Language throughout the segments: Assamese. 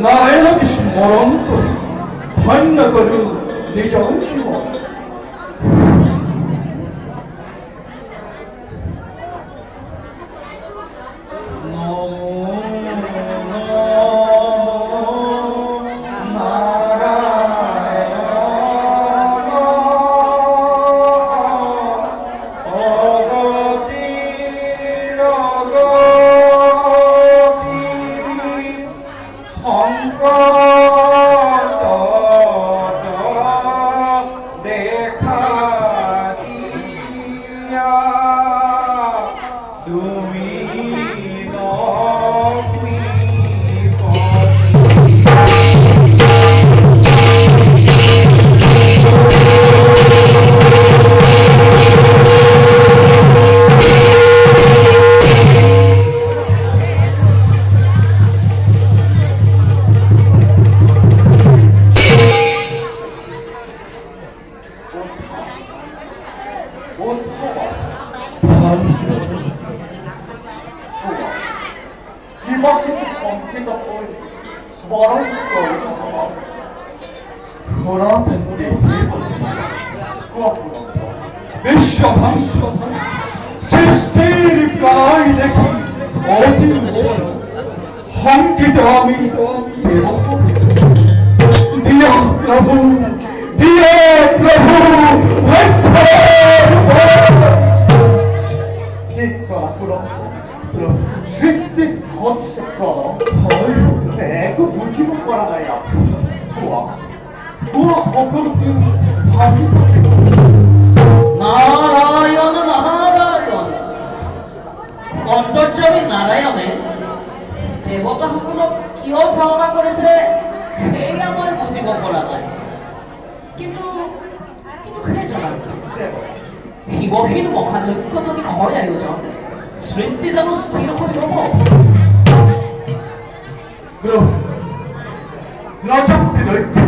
নারায়ণকে স্মরণ করে ধন্য করু নিজের জীবন। সৃষ্টির প্রায় দেখি অতি হংকিত আমি দেব দিয়া প্রভু সৃষ্টি হচ্ছে প্রলয় এক বুঝিব করা নাই সকলকে ভাবি নারায়ণ নারায়ণ অন্তর্যামী নারায়ণে দেৱতাসকলক কিয় চালনা কৰিছে সেয়া মই বুজিব পৰা নাই, কিন্তু সেই জনাৰ শিৱহীন মহাযজ্ঞ যদি হয় আয়োজন, সৃষ্টি জানো স্থিৰ হৈ ৰ'ব? ৰাজাপতি লক্ষ্য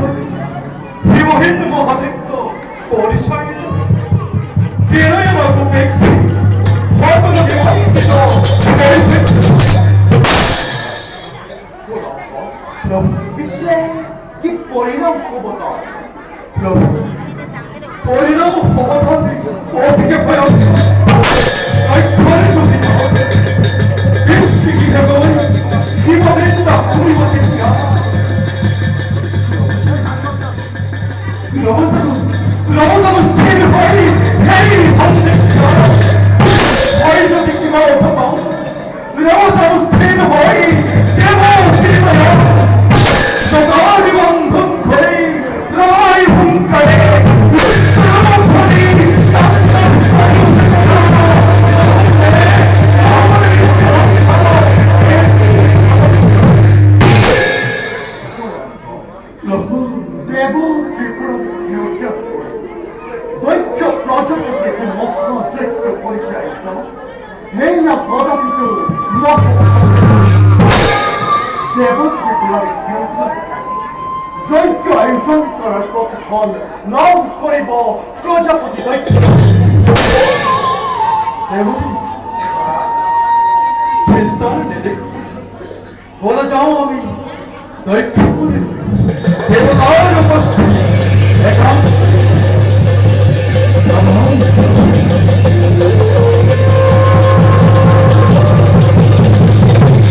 শিৱহীন মহাযজ্ঞ পৰিচালিত ব্যক্তি সকলোকে পিছে কি পৰিণাম হ'ব তাৰ? প্ৰভু পৰিণাম হ'ব অতিকে ভয়ংকৰ নাম কৰিব প্ৰজাপতি দৈত্য। চিন্তাৰ নেদেখো বলে যাও আমি দৈত্য কৰে দেবতাৰ উপস্থিতি